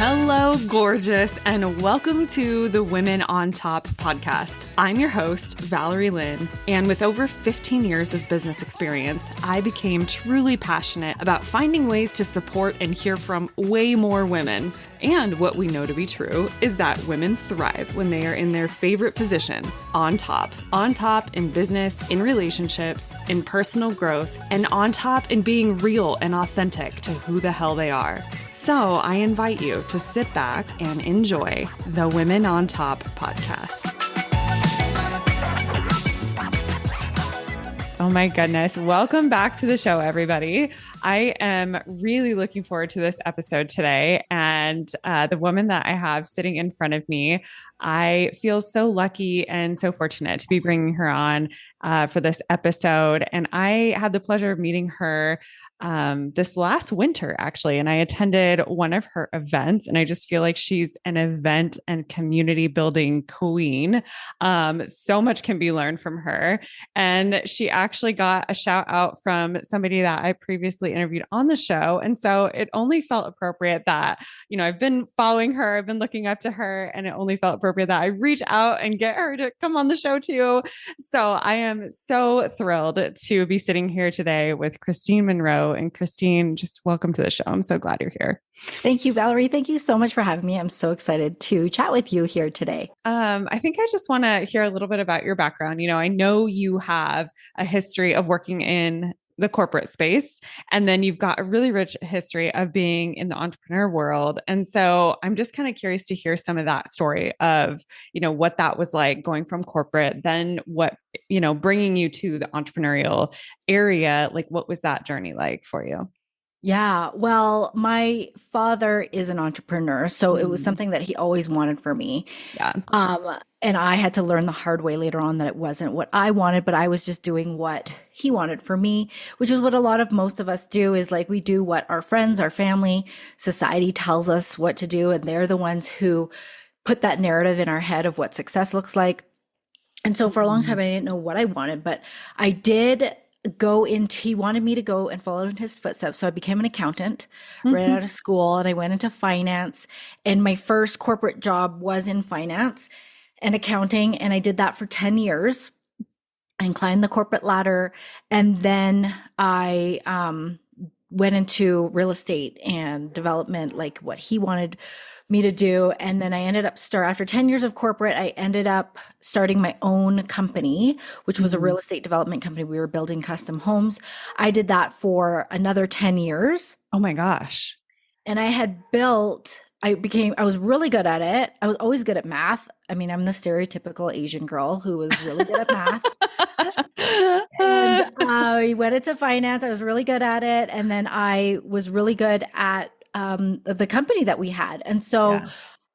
Hello, gorgeous, and welcome to the Women on Top podcast. I'm your host, Valerie Lynn, and with over 15 years of business experience, I became truly passionate about finding ways to support and hear from way more women. And what we know to be true is that women thrive when they are in their favorite position, on top in business, in relationships, in personal growth, and on top in being real and authentic to who the hell they are. So I invite you to sit back and enjoy the Women on Top podcast. Oh my goodness. Welcome back to the show, everybody. I am really looking forward to this episode today. And the woman that I have sitting in front of me, I feel so lucky and so fortunate to be bringing her on for this episode. And I had the pleasure of meeting her this last winter, actually, and I attended one of her events, and I just feel like she's an event and community building queen. So much can be learned from her. And she actually got a shout out from somebody that I previously interviewed on the show. And so it only felt appropriate that, you know, I've been following her, I've been looking up to her, and it only felt appropriate that I reach out and get her to come on the show too. So I am so thrilled to be sitting here today with Kristine Munro. And Kristine, just welcome to the show. I'm so glad you're here. Thank you, Valerie. Thank you so much for having me. I'm so excited to chat with you here today. I think I just want to hear a little bit about your background. You know, I know you have a history of working in the corporate space, and then you've got a really rich history of being in the entrepreneur world. And so I'm just kind of curious to hear some of that story of, you know, what that was like going from corporate, then what, you know, bringing you to the entrepreneurial area. Like, what was that journey like for you? Yeah, well, my father is an entrepreneur, so it was something that he always wanted for me. Yeah. And I had to learn the hard way later on that it wasn't what I wanted, but I was just doing what he wanted for me, which is what most of us do, is like we do what our friends, our family, society tells us what to do, and they're the ones who put that narrative in our head of what success looks like. And so for a long time, I didn't know what I wanted, but I did he wanted me to go and follow in his footsteps. So I became an accountant right out of school, and I went into finance, and my first corporate job was in finance and accounting. And I did that for 10 years and climbed the corporate ladder. And then I went into real estate and development, like what he wanted me to do. And then I ended up after 10 years of corporate, I ended up starting my own company, which was a real estate development company. We were building custom homes. I did that for another 10 years. Oh my gosh. And I was really good at it. I was always good at math. I mean, I'm the stereotypical Asian girl who was really good at math. And I went into finance. I was really good at it. And then I was really good at the company that we had. And so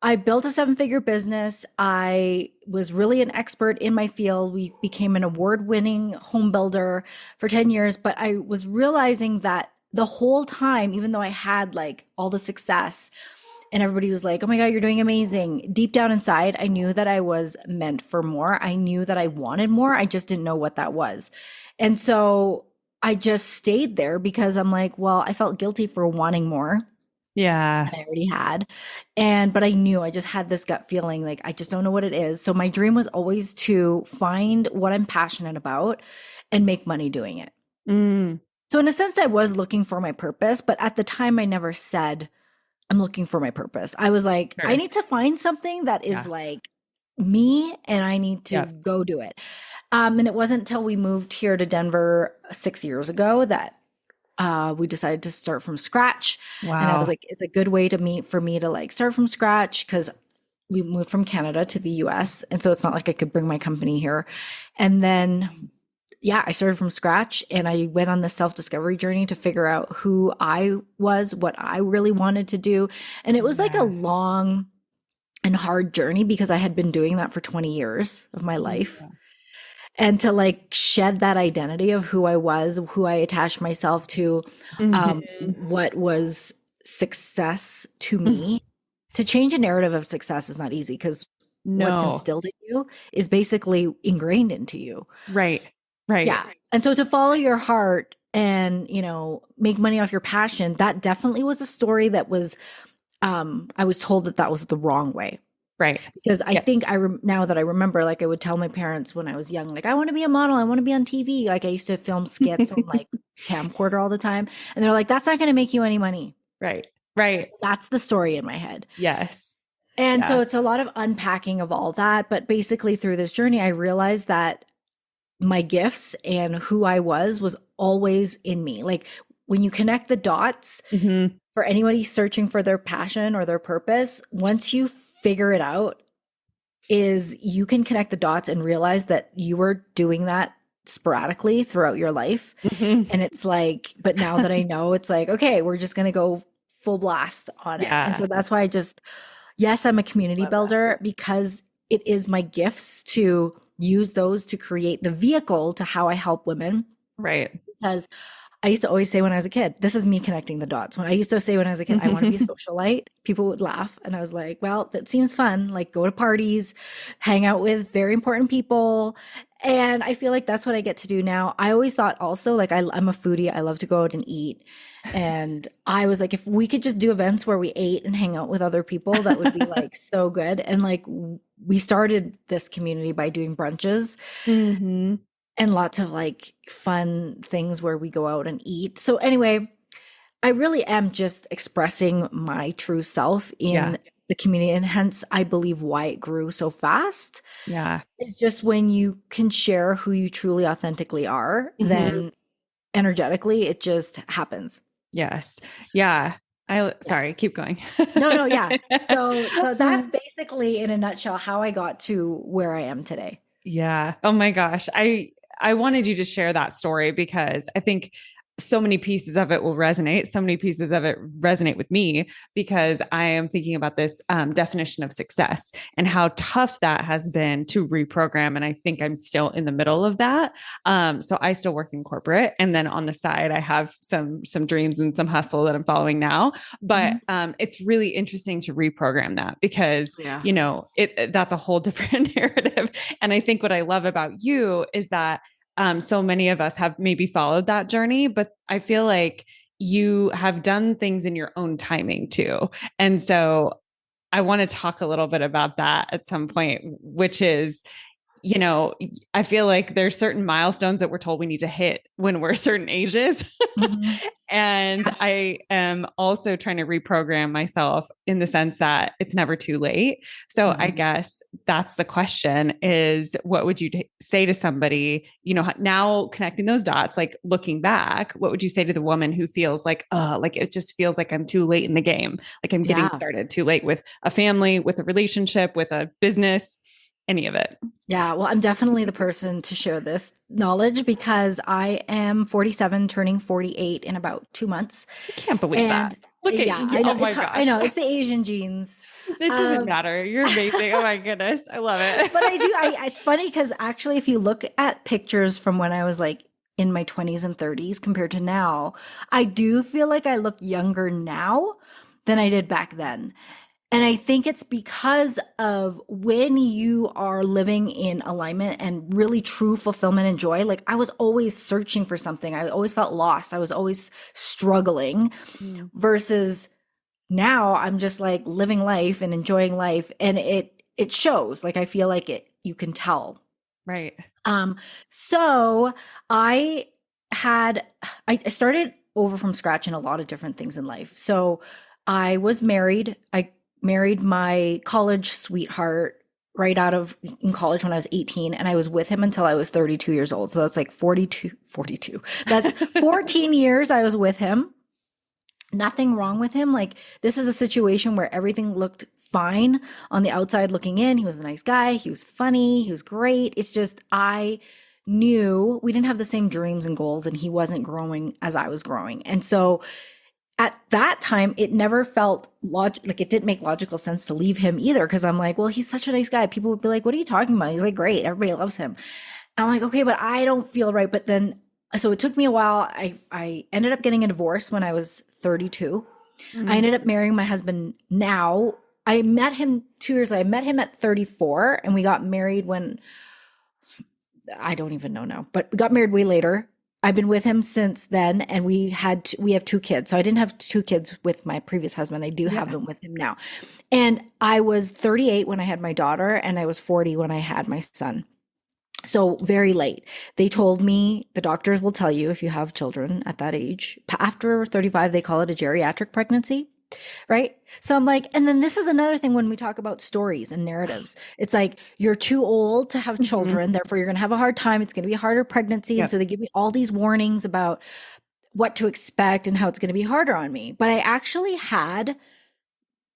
I built a 7-figure business. I was really an expert in my field. We became an award-winning home builder for 10 years. But I was realizing that the whole time, even though I had like all the success and everybody was like, oh my God, you're doing amazing, deep down inside, I knew that I was meant for more. I knew that I wanted more. I just didn't know what that was. And so I just stayed there because I'm like, well, I felt guilty for wanting more. Yeah. That I already had. But I knew, I just had this gut feeling, like, I just don't know what it is. So my dream was always to find what I'm passionate about and make money doing it. So in a sense, I was looking for my purpose, but at the time I never said I'm looking for my purpose. I was like, I need to find something that is like me, and I need to go do it. And it wasn't until we moved here to Denver 6 years ago that we decided to start from scratch. Wow. And I was like, it's a good way for me to like start from scratch, because we moved from Canada to the US. And so it's not like I could bring my company here. And then, I started from scratch, and I went on this self-discovery journey to figure out who I was, what I really wanted to do. And it was like a long and hard journey, because I had been doing that for 20 years of my life. And to like shed that identity of who I was, who I attached myself to, what was success to me. To change a narrative of success is not easy, because what's instilled in you is basically ingrained into you. Right. Right. Yeah. And so to follow your heart and, make money off your passion, that definitely was a story that was I was told that that was the wrong way. Right. Because I Yeah. think now that I remember, like I would tell my parents when I was young, like I want to be a model, I want to be on TV. Like I used to film skits on like camcorder all the time, and they're like, "That's not going to make you any money." Right. Right. So that's the story in my head. Yes. And Yeah. so it's a lot of unpacking of all that. But basically, through this journey, I realized that my gifts and who I was always in me. Like when you connect the dots Hmm. for anybody searching for their passion or their purpose, once you figure it out, is you can connect the dots and realize that you were doing that sporadically throughout your life. Hmm. And it's like, but now that I know, it's like, okay, we're just going to go full blast on it. And Yeah. so that's why yes, I'm a community Love that. builder because it is my gifts to use those to create the vehicle to how I help women. Right. Because I used to always say when I was a kid, this is me connecting the dots. When I used to say when I was a kid, I want to be a socialite, people would laugh. And I was like, well, that seems fun. Like go to parties, hang out with very important people. And I feel like that's what I get to do now. I always thought also, like, I'm a foodie. I love to go out and eat. And I was like, if we could just do events where we ate and hang out with other people, that would be like so good. And like, we started this community by doing brunches. Hmm. And lots of like fun things where we go out and eat. So anyway, I really am just expressing my true self Yeah. in the community, and hence I believe why it grew so fast. Yeah. It's just when you can share who you truly authentically are, Hmm. then energetically it just happens. Yes. Yeah. Yeah. Sorry, keep going. No, yeah. So that's basically in a nutshell how I got to where I am today. Yeah. Oh my gosh. I wanted you to share that story because I think so many pieces of it will resonate. So many pieces of it resonate with me because I am thinking about this definition of success and how tough that has been to reprogram. And I think I'm still in the middle of that. So I still work in corporate, and then on the side, I have some dreams and some hustle that I'm following now. But Mhm. it's really interesting to reprogram that because Yeah. that's a whole different narrative. And I think what I love about you is that so many of us have maybe followed that journey, but I feel like you have done things in your own timing too. And so I want to talk a little bit about that at some point, which is, you know, I feel like there's certain milestones that we're told we need to hit when we're certain ages. Mhm. And Yeah. I am also trying to reprogram myself in the sense that it's never too late. So I Mhm. guess that's the question is what would you say to somebody, now connecting those dots, like looking back, what would you say to the woman who feels like it just feels like I'm too late in the game, like I'm getting Yeah. started too late with a family, with a relationship, with a business, any of it? Yeah, well, I'm definitely the person to share this knowledge because I am 47, turning 48 in about 2 months. I can't believe that. And Look at yeah, you. I know Oh it's my hard. I gosh. know it's the Asian genes. It doesn't Um, matter. You're amazing. Oh my goodness. I love it. but it's funny because actually, if you look at pictures from when I was like in my 20s and 30s compared to now, I do feel like I look younger now than I did back then. And I think it's because of when you are living in alignment and really true fulfillment and joy. Like I was always searching for something. I always felt lost. I was always struggling Mm. versus now I'm just like living life and enjoying life. And it shows. Like I feel like you can tell. Right. Um, so I had, I started over from scratch in a lot of different things in life. So I was married. I married my college sweetheart right out of in college when I was 18, and I was with him until I was 32 years old. So that's like 42. That's 14 years I was with him. Nothing wrong with him. Like this is a situation where everything looked fine on the outside looking in. He was a nice guy. He was funny. He was great. It's just I knew we didn't have the same dreams and goals, and he wasn't growing as I was growing. And so at that time, it never felt like it didn't make logical sense to leave him either. Cause I'm like, well, he's such a nice guy. People would be like, what are you talking about? He's like, great. Everybody loves him. I'm like, okay, but I don't feel right. But then, so it took me a while. I ended up getting a divorce when I was 32. I Mm. ended up marrying my husband now. I met him 2 years. I met him at 34 and we got married when I don't even know now, but we got married way later. I've been with him since then, and we have two kids. So I didn't have two kids with my previous husband. I do have Yeah. them with him now. And I was 38 when I had my daughter, and I was 40 when I had my son. So very late. They told me, the doctors will tell you if you have children at that age, after 35, they call it a geriatric pregnancy. Right. So I'm like, and then this is another thing when we talk about stories and narratives. It's like you're too old to have Mhm. children, therefore you're going to have a hard time. It's going to be a harder pregnancy. And Yep. so they give me all these warnings about what to expect and how it's going to be harder on me. But I actually had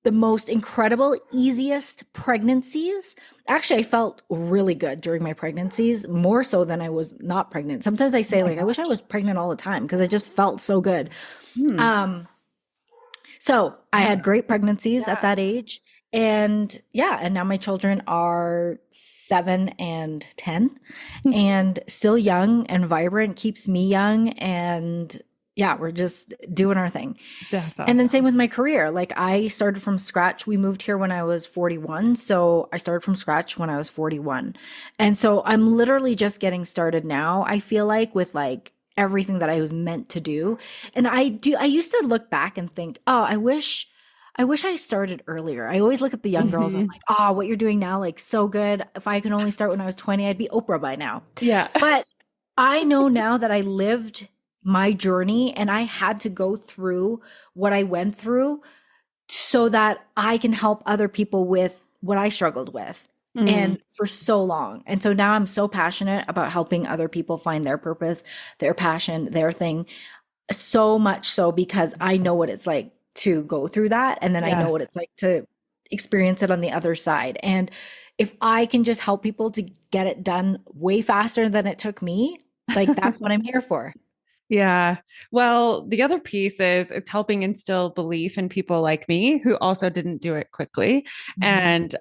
the most incredible, easiest pregnancies. Actually, I felt really good during my pregnancies, more so than I was not pregnant. Sometimes I Oh say, my like, I wish I gosh. was pregnant all the time because I just felt so good. Hmm. Um, so I Yeah. had great pregnancies at Yeah. that age. And yeah, and now my children are 7 and 10 and still young and vibrant, keeps me young. And yeah, we're just doing our thing. That's And then same awesome. with my career. Like I started from scratch. We moved here when I was 41. So I started from scratch when I was 41. And so I'm literally just getting started now. I feel like with like everything that I was meant to do. And I used to look back and think, oh, I wish I started earlier. I always look at the young girls. I'm Mhm. like, oh, what you're doing now, like so good. If I could only start when I was 20, I'd be Oprah by now. Yeah. But I know now that I lived my journey and I had to go through what I went through so that I can help other people with what I struggled with Mm. and for so long. And so now I'm so passionate about helping other people find their purpose, their passion, their thing. So much so because I know what it's like to go through that. And then I know Yeah. what it's like to experience it on the other side. And if I can just help people to get it done way faster than it took me, like that's what I'm here for. Yeah. Well, the other piece is it's helping instill belief in people like me who also didn't do it quickly. Mhm. And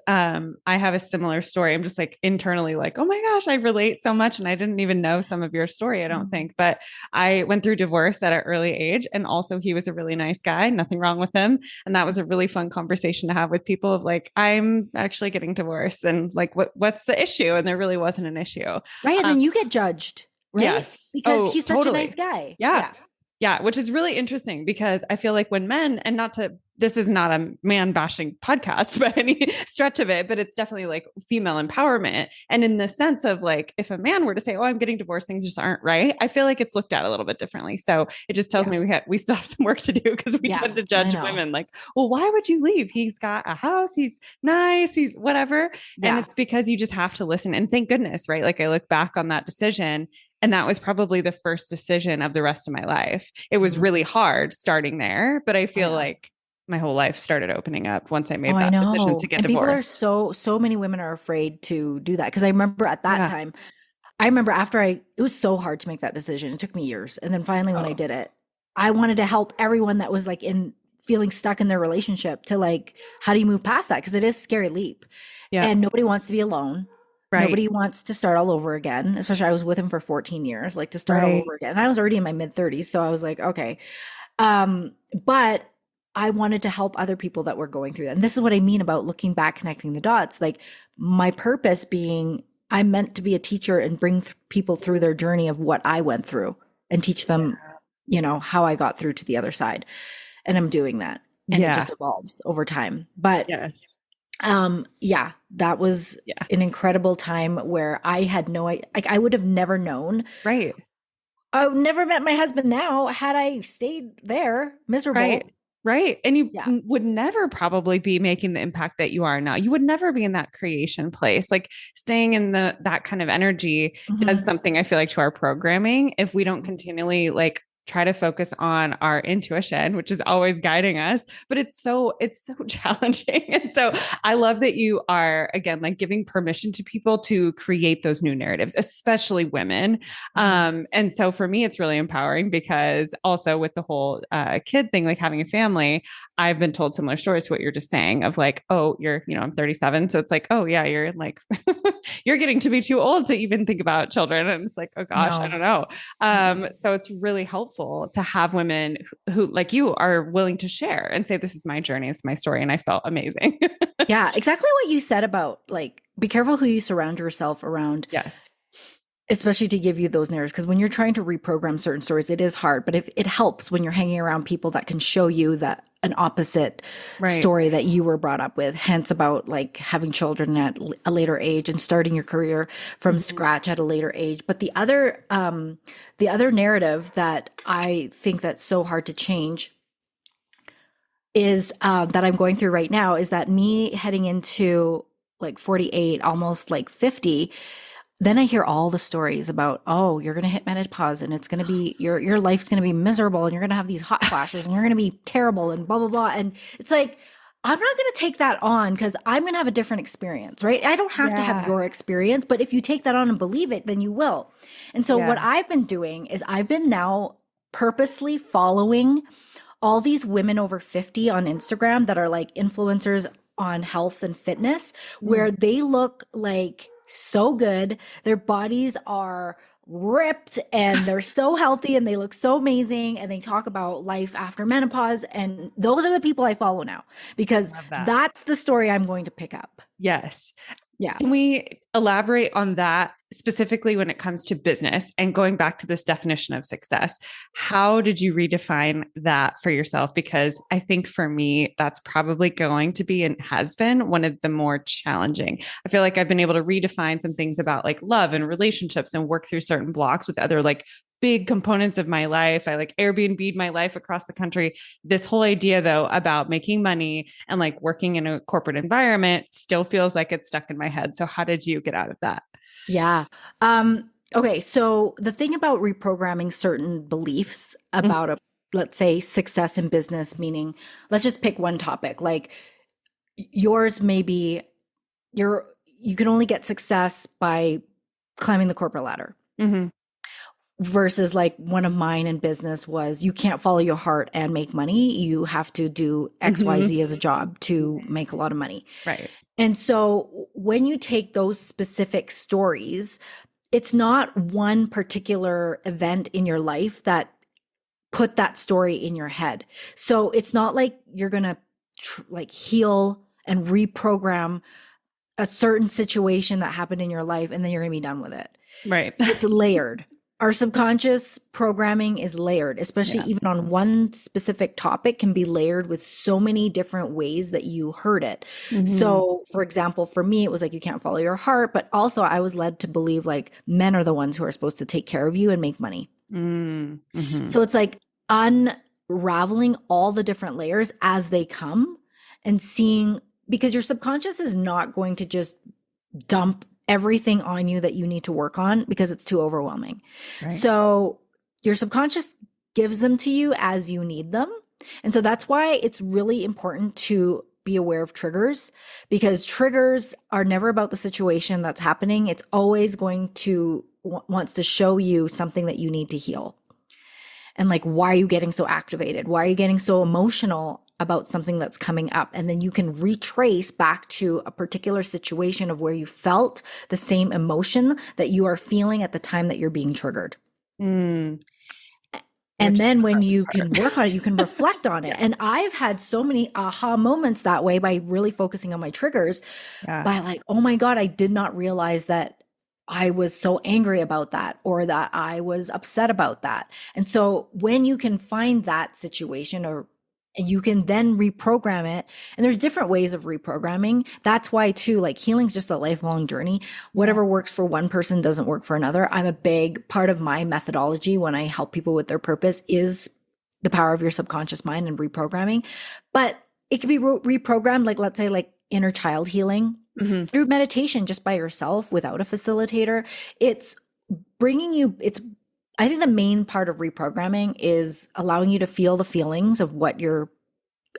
I have a similar story. I'm just like internally like, oh my gosh, I relate so much. And I didn't even know some of your story, I don't Mhm. think. But I went through divorce at an early age. And also he was a really nice guy, nothing wrong with him. And that was a really fun conversation to have with people of like, I'm actually getting divorced and like what's the issue? And there really wasn't an issue. Right. And Um, then you get judged, right? yes. Because Oh, he's such a nice totally. guy. Yeah. Yeah. Yeah, which is really interesting because I feel like when men, and not to, this is not a man bashing podcast by any stretch of it, but it's definitely like female empowerment. And in the sense of like, if a man were to say, oh, I'm getting divorced, things just aren't right, I feel like it's looked at a little bit differently. So it just tells Yeah. me we still have some work to do because we Yeah. tend to I judge know. women like, well, why would you leave? He's got a house, he's nice, he's whatever. And Yeah. it's because you just have to listen. And thank goodness, right? Like I look back on that decision and that was probably the first decision of the rest of my life. It was Mhm. really hard starting there, but I I feel know. like my whole life started opening up once I Oh, made I that decision to know. get And people are divorced. so many women are afraid to do that. Cause I remember at that Yeah. time, I remember after it was so hard to make that decision. It took me years. And then finally, when I Oh, did it, I wanted to help everyone that was like in feeling stuck in their relationship to like, how do you move past that? Cause it is a scary leap. yeah. And nobody wants to be alone. Right. Nobody wants to start all over again, especially I was with him for 14 years, like to start all Right. over again. And I was already in my mid 30s. So I was like, okay. But I wanted to help other people that were going through that. And this is what I mean about looking back, connecting the dots. Like my purpose being, I'm meant to be a teacher and bring people through their journey of what I went through and teach them, how I got through to the other side. And I'm doing that. And it Yeah. just evolves over time. But Yes. yeah, that was Yeah. an incredible time where I had like I would have never known. Right. I would never met my husband now had I stayed there Right. miserable. Right. And you Yeah. would never probably be making the impact that you are now. You would never be in that creation place. Like staying in that kind of energy does Mhm. something I feel like to our programming if we don't continually like try to focus on our intuition, which is always guiding us, but it's so challenging. And so I love that you are again like giving permission to people to create those new narratives, especially women. Mhm. And so for me, it's really empowering because also with the whole kid thing, like having a family, I've been told similar stories to what you're just saying of like, oh, I'm 37. So it's like, oh, yeah, you're like, you're getting to be too old to even think about children. And it's like, oh gosh, I No. don't know. Mm-mm. So it's really helpful to have women who, like you, are willing to share and say, this is my journey, it's my story. And I felt amazing. Yeah, exactly what you said about like be careful who you surround yourself around. Yes. especially to give you those narratives, because when you're trying to reprogram certain stories, it is hard. But if it helps when you're hanging around people that can show you that an opposite Right. story that you were brought up with, hence about like having children at a later age and starting your career from Mhm. scratch at a later age. But the other narrative that I think that's so hard to change is that I'm going through right now is that me heading into like 48, almost like 50, then I hear all the stories about, oh, you're going to hit menopause and it's going to be your life's going to be miserable and you're going to have these hot flashes and you're going to be terrible and blah blah blah. And it's like I'm not going to take that on because I'm going to have a different experience, right? I don't have to have Yeah. your experience, but if you take that on and believe it, then you will. And so what Yeah. I've been doing is I've been now purposely following all these women over 50 on Instagram that are like influencers on health and fitness, Mm. where they look like so good. Their bodies are ripped and they're so healthy and they look so amazing. And they talk about life after menopause. And those are the people I follow now because Love that. that's the story I'm going to pick up. Yes. Yeah. Can we elaborate on that specifically when it comes to business and going back to this definition of success? How did you redefine that for yourself? Because I think for me, that's probably going to be and has been one of the more challenging. I feel like I've been able to redefine some things about like love and relationships and work through certain blocks with other like big components of my life. I like Airbnb'd my life across the country. This whole idea, though, about making money and like working in a corporate environment still feels like it's stuck in my head. So, how did you get out of that? Yeah. Okay. So the thing about reprogramming certain beliefs Mm. about let's say success in business, meaning let's just pick one topic. Like yours may be you can only get success by climbing the corporate ladder Mm-hmm. versus like one of mine in business was you can't follow your heart and make money. You have to do Mm-hmm. XYZ as a job to make a lot of money. Right. And so when you take those specific stories, it's not one particular event in your life that put that story in your head. So it's not like you're going to like heal and reprogram a certain situation that happened in your life and then you're going to be done with it. Right. It's layered. Our subconscious programming is layered, especially Yeah. even on one specific topic can be layered with so many different ways that you heard it. Mm-hmm. So, for example, for me, it was like you can't follow your heart, but also I was led to believe like men are the ones who are supposed to take care of you and make money. Mm-hmm. So it's like unraveling all the different layers as they come and seeing because your subconscious is not going to just dump everything on you that you need to work on because it's too overwhelming. Right. So your subconscious gives them to you as you need them. And so that's why it's really important to be aware of triggers because triggers are never about the situation that's happening. It's always going to wants to show you something that you need to heal. And like, why are you getting so activated? Why are you getting so emotional about something that's coming up? And then you can retrace back to a particular situation of where you felt the same emotion that you are feeling at the time that you're being triggered. Mm. And Which is then the when hardest you part. can work on it, you can reflect on it. Yeah. And I've had so many aha moments that way by really focusing on my triggers, Yeah. by like, oh my God, I did not realize that I was so angry about that or that I was upset about that. And so when you can find that situation or and you can then reprogram it. And there's different ways of reprogramming. That's why too, like healing's just a lifelong journey. Whatever works for one person doesn't work for another. I'm a big part of my methodology when I help people with their purpose is the power of your subconscious mind and reprogramming. But it can be reprogrammed, like let's say like inner child healing Mm-hmm. through meditation just by yourself without a facilitator. It's bringing you, it's I think the main part of reprogramming is allowing you to feel the feelings of what you're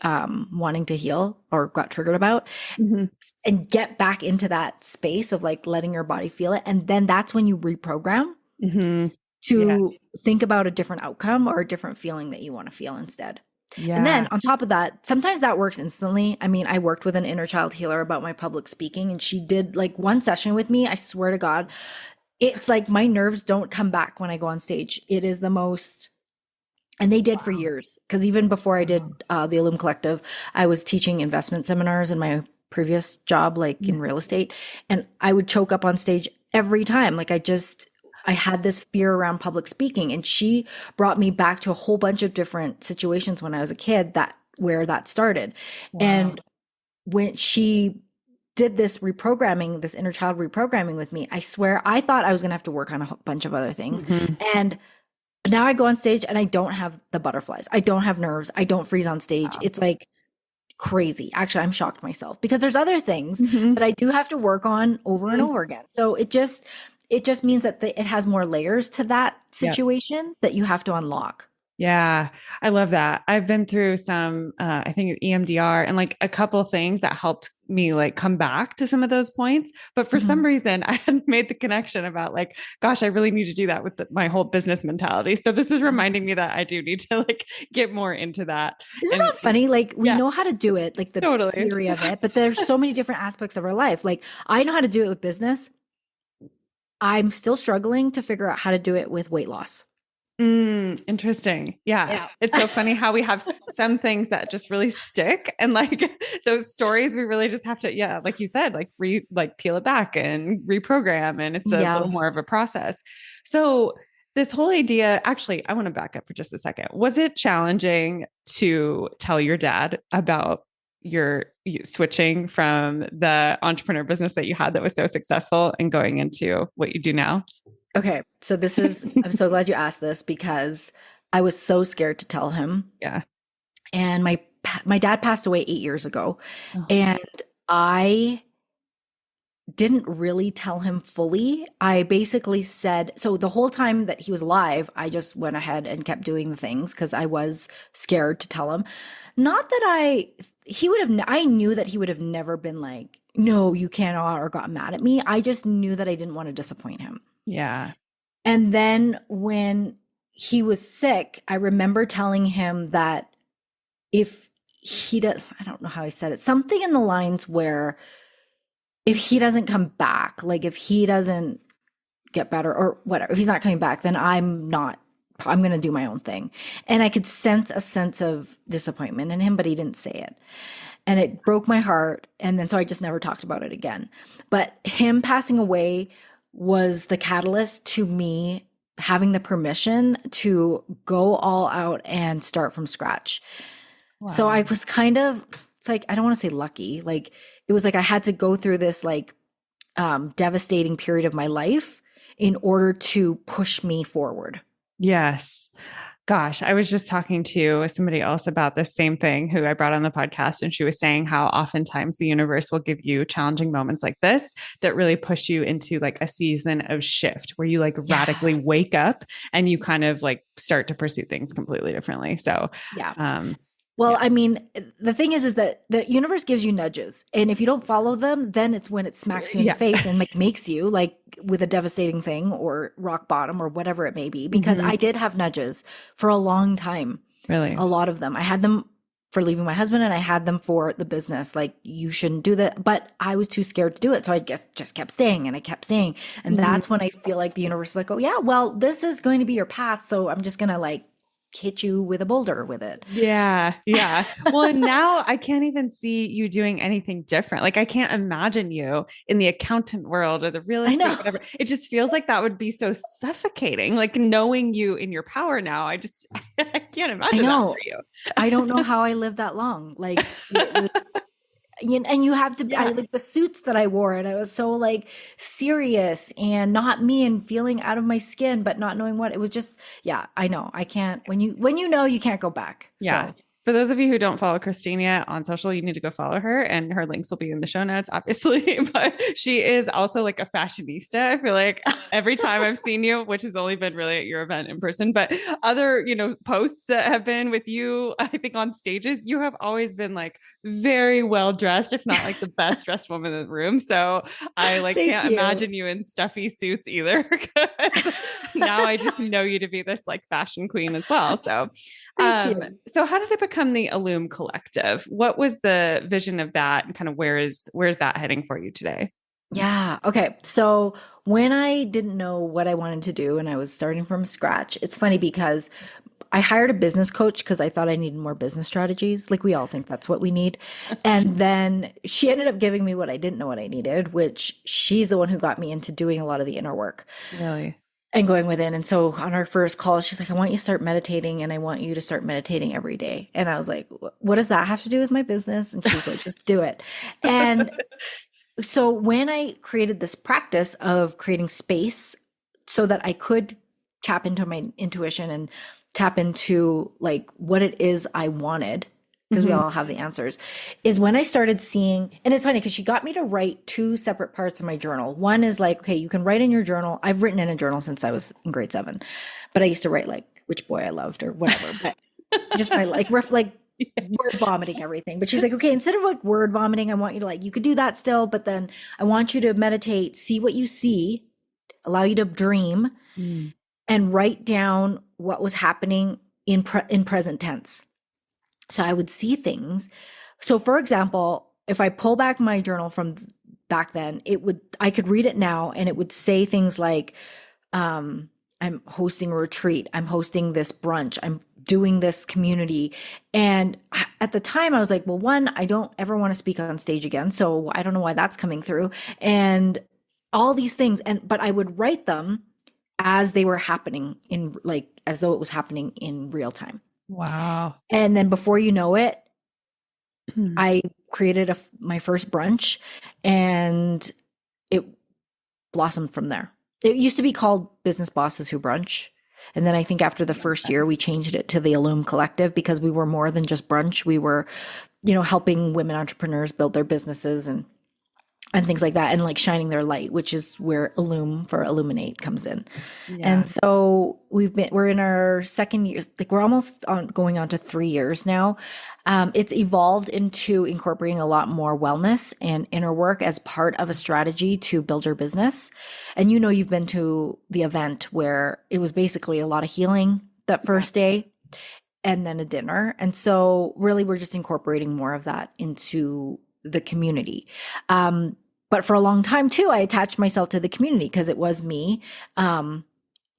wanting to heal or got triggered about Mm-hmm. and get back into that space of like letting your body feel it. And then that's when you reprogram Mm-hmm. to Yes. think about a different outcome or a different feeling that you want to feel instead. And Yeah. then on top of that, sometimes that works instantly. I mean, I worked with an inner child healer about my public speaking, and she did like one session with me. I swear to God, it's like my nerves don't come back when I go on stage. It is the most, and they did for Wow. years. Because even before I did the ILLUME Collective, I was teaching investment seminars in my previous job, like Yeah. in real estate, and I would choke up on stage every time. Like I just, I had this fear around public speaking, and she brought me back to a whole bunch of different situations when I was a kid that where that started. Wow. And when she did this reprogramming, this inner child reprogramming with me, I swear I thought I was going to have to work on a bunch of other things. Mhm. And now I go on stage and I don't have the butterflies. I don't have nerves. I don't freeze on stage. Wow. It's like crazy. Actually, I'm shocked myself because there's other things Mhm. that I do have to work on over and Mhm. over again. So it just means that it has more layers to that Yep. situation that you have to unlock. Yeah, I love that. I've been through some, I think EMDR and like a couple things that helped me like come back to some of those points. But for some Mhm. reason, I hadn't made the connection about like, gosh, I really need to do that with my whole business mentality. So this is reminding me that I do need to like get more into that. Isn't And that funny? Like we yeah, know how to do it, like the totally. theory of it, but there's so many different aspects of our life. Like I know how to do it with business. I'm still struggling to figure out how to do it with weight loss. Interesting. Yeah. Yeah. It's so funny how we have some things that just really stick and like those stories we really just have to, yeah, like you said, like peel it back and reprogram. And it's a Yeah. little more of a process. So this whole idea, actually, I want to back up for just a second. Was it challenging to tell your dad about you switching from the entrepreneur business that you had that was so successful and going into what you do now? Okay. So I'm so glad you asked this because I was so scared to tell him. Yeah. And my dad passed away 8 years ago, Oh, and I didn't really tell him fully. I basically said, so the whole time that he was alive, I just went ahead and kept doing the things because I was scared to tell him. Not that I knew that he would have never been like, no, you cannot, or got mad at me. I just knew that I didn't want to disappoint him. yeah. And then when he was sick, I remember telling him that if he does, I don't know how I said it, something in the lines where if he doesn't come back, like if he doesn't get better or whatever, if he's not coming back, then I'm going to do my own thing. And I could sense a sense of disappointment in him, but he didn't say it. And it broke my heart. And then so I just never talked about it again. But him passing away was the catalyst to me having the permission to go all out and start from scratch. So Wow. I was it's like, I don't want to say lucky. Like it was like I had to go through this like devastating period of my life in order to push me forward. Yes. Gosh, I was just talking to somebody else about this same thing who I brought on the podcast, and she was saying how oftentimes the universe will give you challenging moments like this that really push you into like a season of shift where you like Yeah. radically wake up and you kind of like start to pursue things completely differently. So, Yeah. um, Well, yeah, I mean, the thing is that the universe gives you nudges, and if you don't follow them, then it's when it smacks you in the yeah. face and makes you like with a devastating thing or rock bottom or whatever it may be. Because Mhm. I did have nudges for a long time, Really. a lot of them. I had them for leaving my husband, and I had them for the business. Like you shouldn't do that, but I was too scared to do it, so I guess just kept staying and I kept staying, and Mhm. that's when I feel like the universe is like, oh yeah, well this is going to be your path, so I'm just gonna like hit you with a boulder with it. Yeah, yeah. Well, and now I can't even see you doing anything different. Like I can't imagine you in the accountant world or the real I estate, know. whatever. It just feels like that would be so suffocating. Like knowing you in your power now, I can't I imagine that for know. I don't know you. how I lived that long. Like it was, and you have to, I Yeah. like the suits that I wore, and I was so like serious and not me and feeling out of my skin, but not knowing what it was just, yeah, I know. I can't, when you know, you can't go back. Yeah. So For those of you who don't follow Christina on social, you need to go follow her, and her links will be in the show notes, obviously. But she is also like a fashionista. I feel like every time I've seen you, which has only been really at your event in person, but other, posts that have been with you, I think on stages, you have always been like very well dressed, if not like the best dressed woman in the room. So I like thank can't you. imagine you in stuffy suits either. 'Cause now I just know you to be this like fashion queen as well. So Thank you. so how did it become the ILLUME Collective? What was the vision of that, and kind of where's that heading for you today? Yeah. Okay. So when I didn't know what I wanted to do and I was starting from scratch, it's funny because I hired a business coach because I thought I needed more business strategies. Like we all think that's what we need. And then she ended up giving me what I didn't know what I needed, which she's the one who got me into doing a lot of the inner work. Really? and going within. And so on our first call, she's like, I want you to start meditating and I want you to start meditating every day. And I was like, what does that have to do with my business? And she's like, just do it. And so when I created this practice of creating space so that I could tap into my intuition and tap into like what it is I wanted, because we Mhm. all have the answers, is when I started seeing, and it's funny because she got me to write two separate parts of my journal. One is like, okay, you can write in your journal. I've written in a journal since I was in grade 7, but I used to write like which boy I loved or whatever, but just my like word vomiting everything. But she's like, okay, instead of like word vomiting, I want you to like, you could do that still, but then I want you to meditate, see what you see, allow you to dream, Mm. and write down what was happening in present tense. So I would see things. So for example, if I pull back my journal from back then, I could read it now and it would say things like, I'm hosting a retreat, I'm hosting this brunch, I'm doing this community. And at the time I was like, well, one, I don't ever want to speak on stage again. So I don't know why that's coming through. And all these things. But I would write them as they were happening in like, as though it was happening in real time. Wow. And then before you know it, Mm. I created my first brunch and it blossomed from there. It used to be called Business Bosses Who Brunch. And then I think after the first year, we changed it to the ILLUME Collective because we were more than just brunch. We were, helping women entrepreneurs build their businesses and things like that, and like shining their light, which is where Illume for illuminate comes in. Yeah. And so we're in our second year, like we're almost going on to 3 years now. It's evolved into incorporating a lot more wellness and inner work as part of a strategy to build your business. And you've been to the event where it was basically a lot of healing that first day and then a dinner. And so really we're just incorporating more of that into the community. But for a long time too, I attached myself to the community because it was me.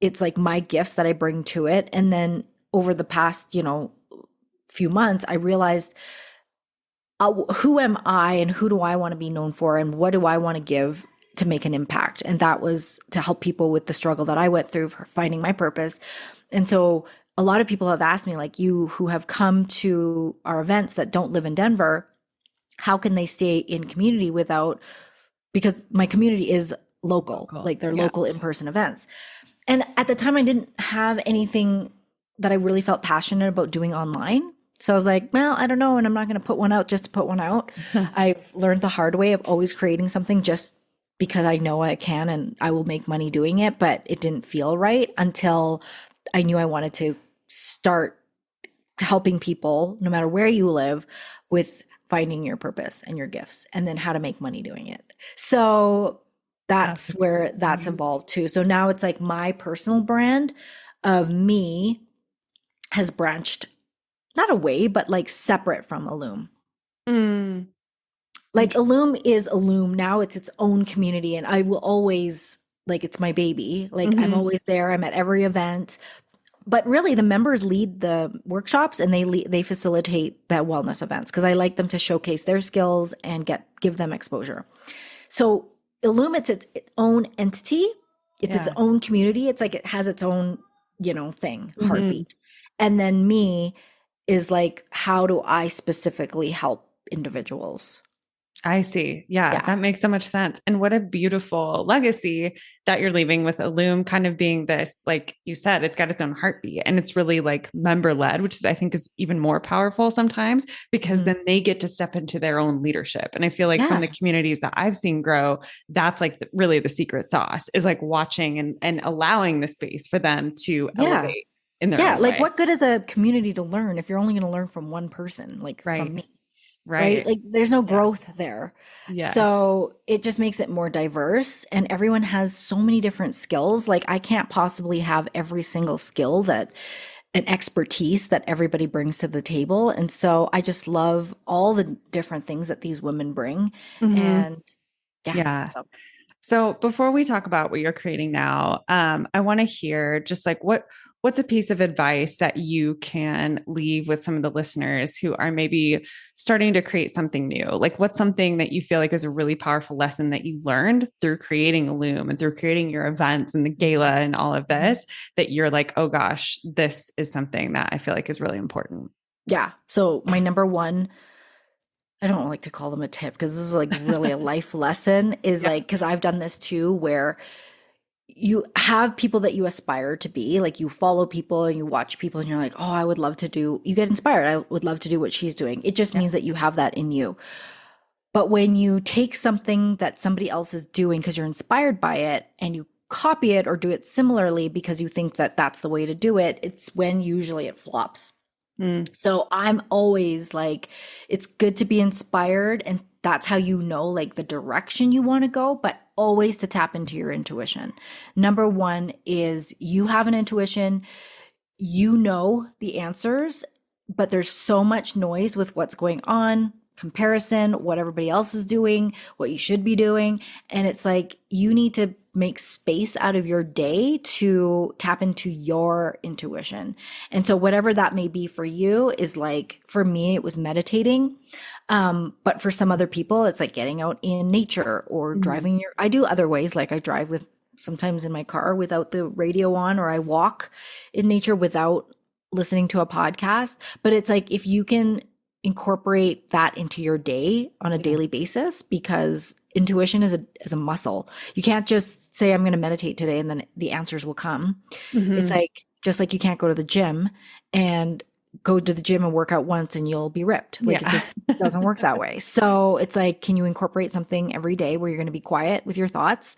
It's like my gifts that I bring to it. And then over the past, few months, I realized who am I and who do I want to be known for and what do I want to give to make an impact? And that was to help people with the struggle that I went through for finding my purpose. And so a lot of people have asked me, like you who have come to our events that don't live in Denver, how can they stay in community because my community is local, like they're local in-person events. And at the time I didn't have anything that I really felt passionate about doing online. So I was like, well, I don't know. And I'm not going to put one out just to put one out. I've learned the hard way of always creating something just because I know I can and I will make money doing it. But it didn't feel right until I knew I wanted to start helping people, no matter where you live, with finding your purpose and your gifts and then how to make money doing it. So that's where that's evolved too. So now it's like my personal brand of me has branched not away, but like separate from Illume. Mm. Like Illume is Illume. Now it's its own community and I will always, like, it's my baby. Like I'm always there. I'm at every event. But really, the members lead the workshops and they facilitate that wellness events because I like them to showcase their skills and give them exposure. So Illume, it's its own entity. It's its own community. It's like it has its own, thing, heartbeat. And then me is like, how do I specifically help individuals? I see. Yeah, that makes so much sense. And what a beautiful legacy that you're leaving with Illume kind of being this, like you said, it's got its own heartbeat and it's really like member led, which is, I think is even more powerful sometimes because then they get to step into their own leadership. And I feel like from the communities that I've seen grow, that's like really the secret sauce is like watching and allowing the space for them to elevate in their own like way. what good is a community to learn if you're only going to learn from one person, like from me? Right? Like there's no growth there. Yes. So it just makes it more diverse and everyone has so many different skills. Like I can't possibly have every single skill that an expertise that everybody brings to the table. And so I just love all the different things that these women bring. And So before we talk about what you're creating now, I want to hear just like what what's a piece of advice that you can leave with some of the listeners who are maybe starting to create something new? Like, what's something that you feel like is a really powerful lesson that you learned through creating Illume and through creating your events and the gala and all of this, that you're like, oh gosh, this is something that I feel like is really important? Yeah. So my number one, I don't like to call them a tip because this is like really a life lesson, is Yeah. like, because I've done this too, where you have people that you aspire to be, like you follow people and you watch people and you're like, oh, I would love to do, you get inspired. I would love to do what she's doing. It just means that you have that in you. But when you take something that somebody else is doing because you're inspired by it and you copy it or do it similarly because you think that that's the way to do it, it's when usually it flops. Mm. So I'm always like, it's good to be inspired, and that's how you know like the direction you want to go, but always to tap into your intuition. Number one is you have an intuition, you know the answers, but there's so much noise with what's going on, comparison, what everybody else is doing, what you should be doing. And it's like you need to make space out of your day to tap into your intuition. And so whatever that may be for you is like, for me, it was meditating. But for some other people, it's like getting out in nature or driving I do other ways. Like I drive with sometimes in my car without the radio on, or I walk in nature without listening to a podcast. But it's like, if you can incorporate that into your day on a daily basis, because intuition is a muscle. You can't just say, I'm going to meditate today and then the answers will come. It's like, just like you can't go to the gym and go to the gym and work out once and you'll be ripped. Like it just doesn't work that way. So it's like, can you incorporate something every day where you're going to be quiet with your thoughts?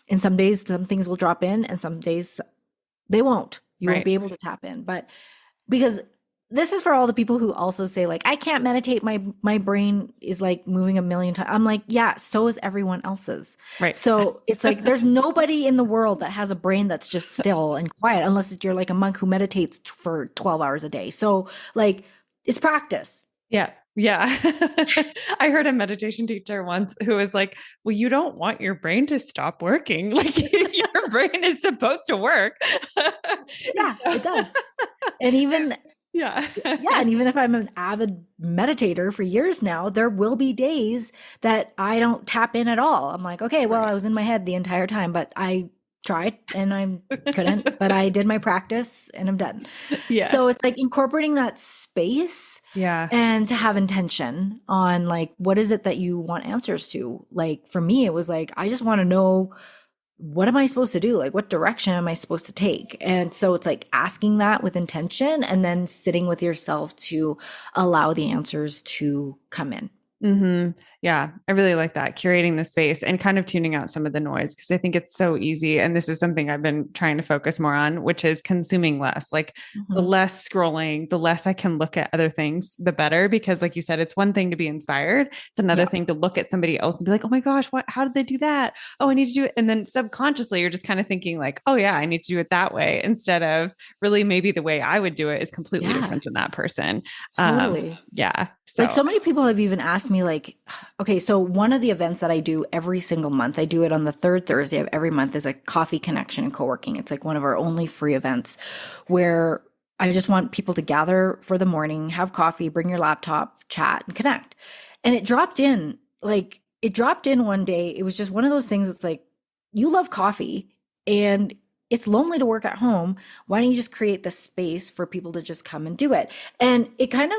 And some days some things will drop in and some days they won't. You won't be able to tap in. But because this is for all the people who also say like, I can't meditate. My brain is like moving a million times. I'm like, yeah, so is everyone else's. Right. So it's like, there's nobody in the world that has a brain that's just still and quiet, unless you're like a monk who meditates for 12 hours a day. So like, it's practice. Yeah. Yeah. I heard a meditation teacher once who was like, well, you don't want your brain to stop working. Like your brain is supposed to work. Yeah, it does. And even yeah. and even if I'm an avid meditator for years now, there will be days that I don't tap in at all. I'm like, okay, well, I was in my head the entire time, but I tried and I couldn't, but I did my practice and I'm done. Yeah. So it's like incorporating that space and to have intention on like, what is it that you want answers to? Like for me, it was like, I just want to know, what am I supposed to do? Like, what direction am I supposed to take? And so it's like asking that with intention and then sitting with yourself to allow the answers to come in. Yeah, I really like that. Curating the space and kind of tuning out some of the noise, because I think it's so easy. And this is something I've been trying to focus more on, which is consuming less. Like the less scrolling, the less I can look at other things, the better. Because like you said, it's one thing to be inspired. It's another thing to look at somebody else and be like, oh my gosh, how did they do that? Oh, I need to do it. And then subconsciously, you're just kind of thinking like, oh yeah, I need to do it that way, instead of really maybe the way I would do it is completely different than that person. Totally. Yeah. Like so many people have even asked me like, okay, so one of the events that I do every single month, I do it on the third Thursday of every month, is a coffee connection and co-working. It's like one of our only free events where I just want people to gather for the morning, have coffee, bring your laptop, chat and connect. And it dropped in one day. It was just one of those things. It's like, you love coffee and it's lonely to work at home. Why don't you just create the space for people to just come and do it? And it kind of,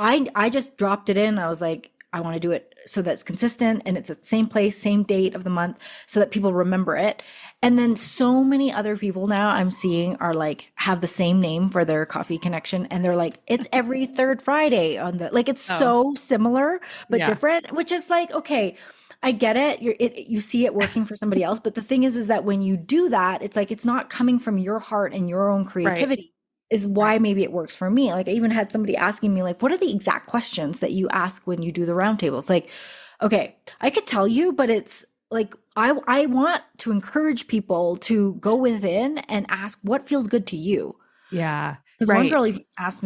I just dropped it in. I was like, I want to do it so that it's consistent and it's at the same place, same date of the month, so that people remember it. And then so many other people now I'm seeing are like, have the same name for their coffee connection. And they're like, it's every third Friday on the, like, it's so similar, but different, which is like, okay, I get it. You see it working for somebody else. But the thing is that when you do that, it's like, it's not coming from your heart and your own creativity. Is why maybe it works for me. Like I even had somebody asking me like, what are the exact questions that you ask when you do the roundtables? Like, okay, I could tell you, but it's like, I want to encourage people to go within and ask what feels good to you. Yeah. Because one girl even asked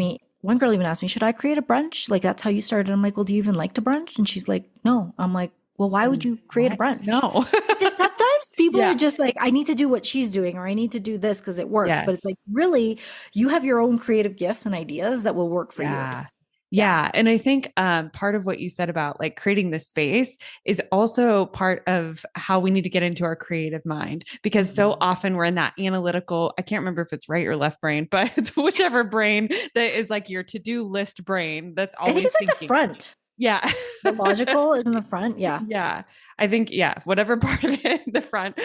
me, should I create a brunch? Like, that's how you started. I'm like, well, do you even like to brunch? And she's like, no. I'm like, Well, why would you create a What? brunch? No. It's just sometimes people are Yeah. just like, I need to do what she's doing, or I need to do this because it works. But it's like, Yes. really, you have your own creative gifts and ideas that will work for you. Yeah. Yeah. Yeah. And I think part of what you said about like creating this space is also part of how we need to get into our creative mind because so Mhm. often we're in that analytical, I can't remember if it's right or left brain, but it's whichever brain that is like your to do list brain that's I think always it's like the thinking. front. Yeah. The logical is in the front. Yeah. Yeah. I think, yeah, whatever part of it, the front,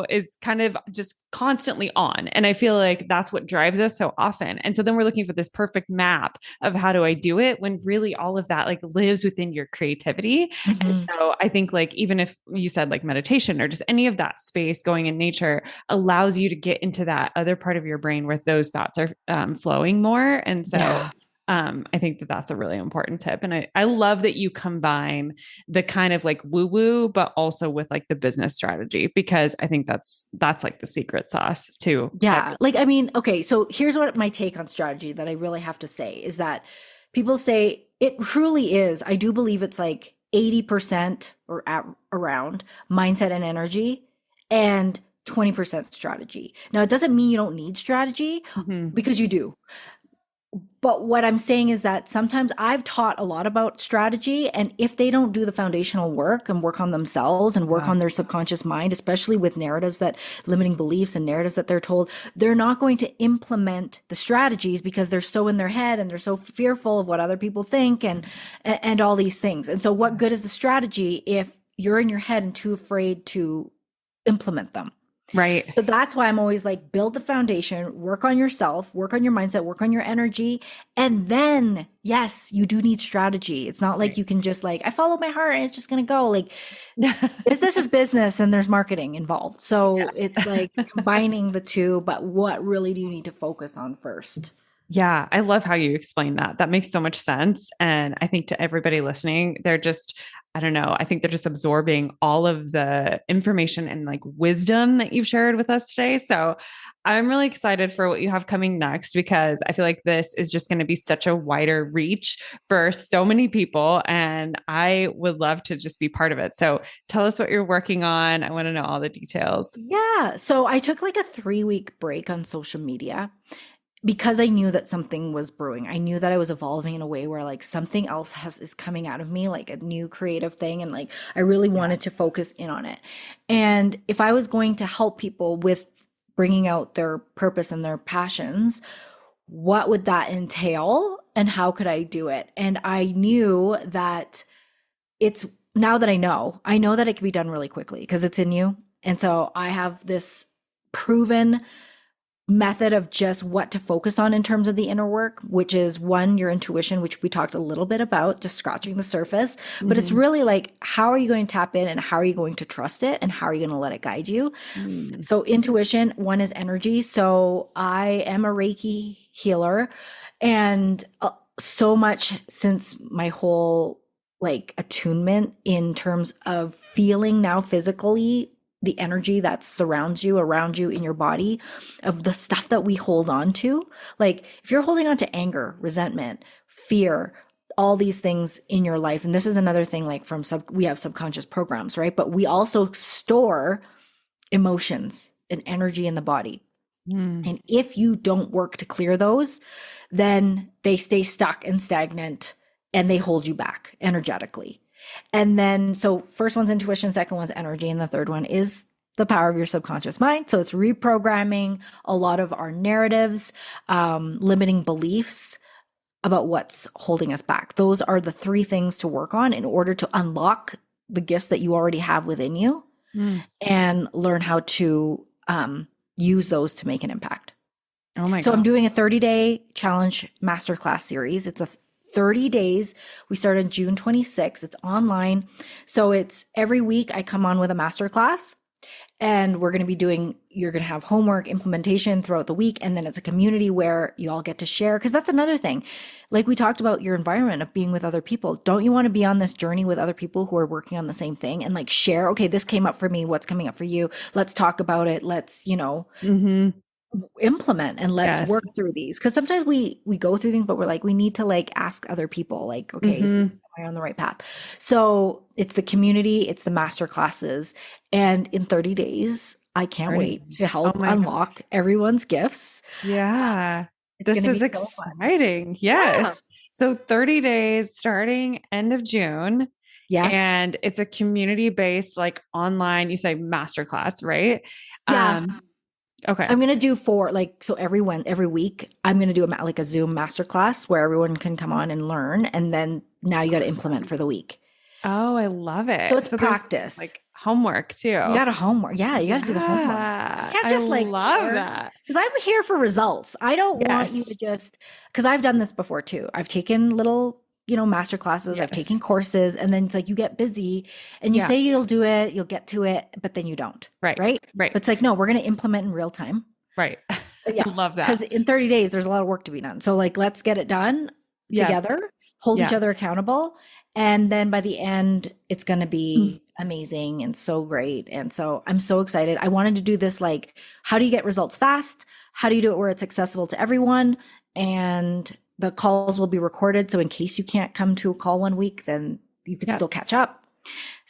is kind of just constantly on. And I feel like that's what drives us so often. And so then we're looking for this perfect map of how do I do it when really all of that like lives within your creativity. And Hmm. so I think like, even if you said like meditation or just any of that space going in nature allows you to get into that other part of your brain where those thoughts are flowing more. And so Yeah. I think that that's a really important tip. And I love that you combine the kind of like woo woo, but also with like the business strategy, because I think that's like the secret sauce to Yeah. everything. Like, I mean, okay. So here's what my take on strategy that I really have to say is that people say it truly is. I do believe it's like 80% or around mindset and energy and 20% strategy. Now, it doesn't mean you don't need strategy Mhm. because you do. But what I'm saying is that sometimes I've taught a lot about strategy, and if they don't do the foundational work and work on themselves and work Yeah. on their subconscious mind, especially with narratives that limiting beliefs and narratives that they're told, they're not going to implement the strategies because they're so in their head and they're so fearful of what other people think and all these things. And so what good is the strategy if you're in your head and too afraid to implement them? Right. So that's why I'm always like, build the foundation, work on yourself, work on your mindset, work on your energy. And then, yes, you do need strategy. It's not like Right. you can just like, I follow my heart and it's just going to go. Like, Yes. business is business and there's marketing involved. So it's like combining the two, but what really do you need to focus on first? Yeah, I love how you explain that. That makes so much sense. And I think to everybody listening, they're just, I don't know, I think they're just absorbing all of the information and like wisdom that you've shared with us today. So I'm really excited for what you have coming next because I feel like this is just going to be such a wider reach for so many people. And I would love to just be part of it. So tell us what you're working on. I want to know all the details. Yeah. So I took like a 3-week break on social media because I knew that something was brewing. I knew that I was evolving in a way where like something else is coming out of me, like a new creative thing. And like I really Yeah. wanted to focus in on it. And if I was going to help people with bringing out their purpose and their passions, what would that entail and how could I do it? And I knew that it's now that I know that it can be done really quickly because it's in you. And so I have this proven method of just what to focus on in terms of the inner work, which is one, your intuition, which we talked a little bit about, just scratching the surface. But it's Mhm. really like, how are you going to tap in and how are you going to trust it and how are you going to let it guide you? Mm. So, intuition, one is energy. So, I am a Reiki healer, and so much since my whole like attunement in terms of feeling now physically the energy that surrounds you around you in your body of the stuff that we hold on to. Like if you're holding on to anger, resentment, fear, all these things in your life, and this is another thing, like we have subconscious programs, right? But we also store emotions and energy in the body. Mm. And if you don't work to clear those, then they stay stuck and stagnant and they hold you back energetically. And then, so first one's intuition, second one's energy, and the third one is the power of your subconscious mind. So it's reprogramming a lot of our narratives, limiting beliefs about what's holding us back. Those are the three things to work on in order to unlock the gifts that you already have within you Mm. and learn how to use those to make an impact. Oh my So I'm God. doing a 30-day challenge masterclass series. It's a 30 days. We start on June 26th. It's online. So it's every week I come on with a masterclass and we're going to be doing, you're going to have homework implementation throughout the week. And then it's a community where you all get to share. Cause that's another thing. Like we talked about your environment of being with other people. Don't you want to be on this journey with other people who are working on the same thing and like share, okay, this came up for me. What's coming up for you? Let's talk about it. Let's, Hmm. implement and let's Yes. work through these. Because sometimes we go through things, but we're like, we need to like ask other people, like, okay, is Hmm. this, am I on the right path? So it's the community, it's the master classes. And in 30 days, I can't 30 wait to days. Oh help my gosh. unlock everyone's gifts. Yeah. It's going This to is be so fun. exciting. Yeah. Yes. So 30 days starting end of June. Yes. And it's a community based, like online, you say masterclass, right? Yeah. Okay. I'm gonna do four, like, so every week I'm gonna do like a Zoom masterclass where everyone can come on and learn, and then now you got to implement for the week. Oh, I love So it. it's So there's practice. like homework You too. got to homework. Yeah, you got to do the homework. You Yeah. can't I just like love learn that. because I'm here for results. I don't want you to Yes. just because I've done this before too. I've taken little, master classes, I've Yes. taken courses, and then it's like you get busy and you Yeah. say you'll do it, you'll get to it, but then you don't, Right. right? Right. But it's like, no, we're going to implement in real time. Right. But yeah, I love because that. in 30 days, there's a lot of work to be done. So, like, let's get it done Yes. together, hold each Yeah. other accountable. And then by the end, it's going to Mm. be amazing and so great. And so I'm so excited. I wanted to do this like, how do you get results fast? How do you do it where it's accessible to everyone? And the calls will be recorded. So, in case you can't come to a call one week, then you could Yes. still catch up.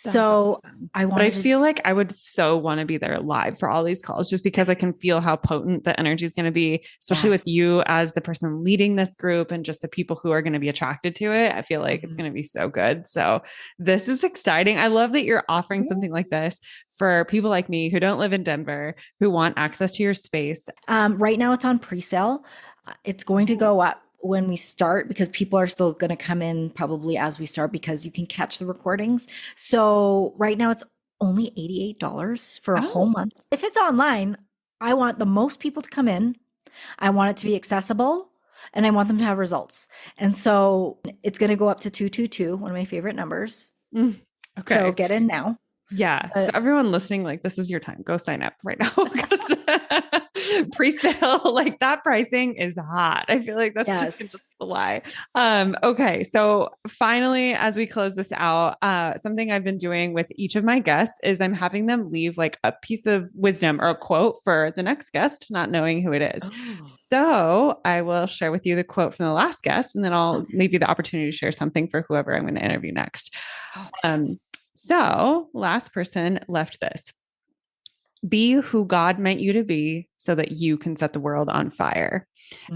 That's So, awesome. I But I wanted to, feel like I would so want to be there live for all these calls just because I can feel how potent the energy is going to be, especially with yes. you as the person leading this group and just the people who are going to be attracted to it. I feel like it's Mhm. going to be so good. So this is exciting. I love that you're offering Yeah. something like this for people like me who don't live in Denver, who want access to your space. Right now it's on pre-sale. It's going to go up when we start because people are still going to come in probably as we start because you can catch the recordings. So right now it's only $88 for a whole Oh, month. If it's online, I want the most people to come in. I want it to be accessible and I want them to have results. And so it's going to go up to 222, one of my favorite numbers. mm, So okay. get in now. Yeah. So So everyone listening, like this is your time. Go sign up right now because pre-sale, like that pricing is hot. I feel like that's just gonna yes. fly. Okay. So finally, as we close this out, something I've been doing with each of my guests is I'm having them leave like a piece of wisdom or a quote for the next guest, not knowing who it is. Oh, So I will share with you the quote from the last guest, and then I'll okay. leave you the opportunity to share something for whoever I'm going to interview next. Okay. Um, so, last person left this: be who God meant you to be so that you can set the world on fire.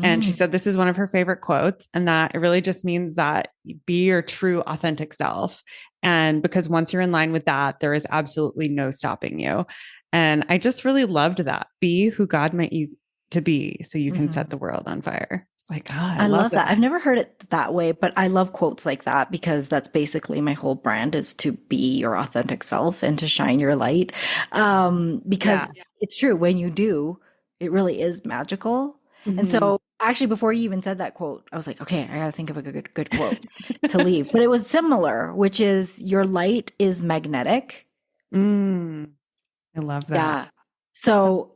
And she Mm, said this is one of her favorite quotes, and that it really just means that be your true, authentic self. And because once you're in line with that, there is absolutely no stopping you. And I just really loved that. Be who God meant you to be so you can set mhm. the world on fire. It's like, oh, I I love love that. that. I've never heard it that way, but I love quotes like that because that's basically my whole brand is to be your authentic self and to shine your light. Because Yeah. it's true, when you do, it really is magical. And Mhm. so actually before you even said that quote, I was like, okay, I gotta think of a good quote to leave. But it was similar, which is your light is magnetic. Mm, I love that. Yeah. So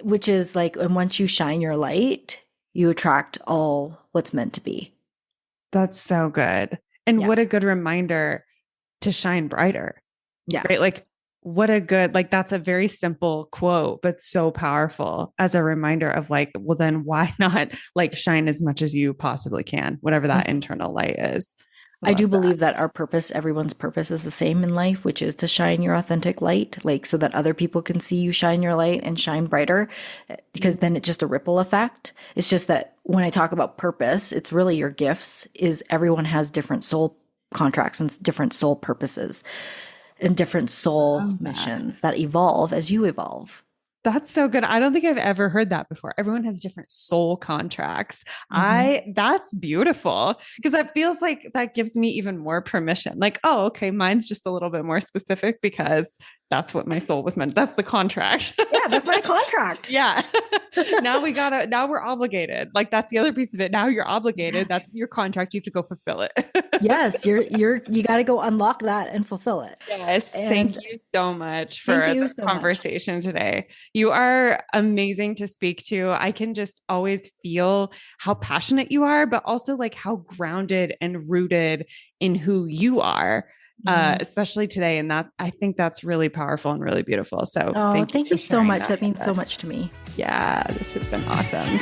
which is like, and once you shine your light, you attract all what's meant to be. That's so good. And Yeah. what a good reminder to shine brighter, Yeah. right? Like, what a good, like, that's a very simple quote, but so powerful as a reminder of like, well, then why not like shine as much as you possibly can, whatever that Mhm. internal light is. I I love do that. believe that our purpose, everyone's purpose is the same in life, which is to shine your authentic light, like so that other people can see you shine your light and shine brighter, because then it's just a ripple effect. It's just that when I talk about purpose, it's really your gifts, is everyone has different soul contracts and different soul purposes and different soul Love that. missions that evolve as you evolve. That's so good. I don't think I've ever heard that before. Everyone has different soul contracts. Mhm. That's beautiful because that feels like that gives me even more permission. Like, oh, okay, mine's just a little bit more specific because that's what my soul was meant. That's the contract. Yeah, that's my contract. Yeah. Now we're obligated. Like that's the other piece of it. Now you're obligated. That's your contract. You have to go fulfill it. Yes, you got to go unlock that and fulfill it. Yes. Thank And you so much thank for you the so much. conversation today. You are amazing to speak to. I can just always feel how passionate you are, but also like how grounded and rooted in who you are. especially today. And that, I think that's really powerful and really beautiful. So thank you so much. That means with so us. much to me. Yeah, this has been awesome.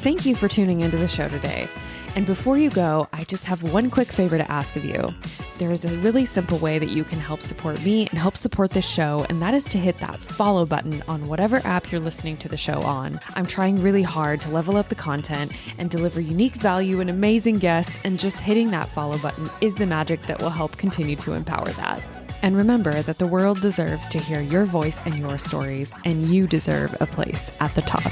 Thank you for tuning into the show today. And before you go, I just have one quick favor to ask of you. There is a really simple way that you can help support me and help support this show, and that is to hit that follow button on whatever app you're listening to the show on. I'm trying really hard to level up the content and deliver unique value and amazing guests, and just hitting that follow button is the magic that will help continue to empower that. And remember that the world deserves to hear your voice and your stories, and you deserve a place at the top.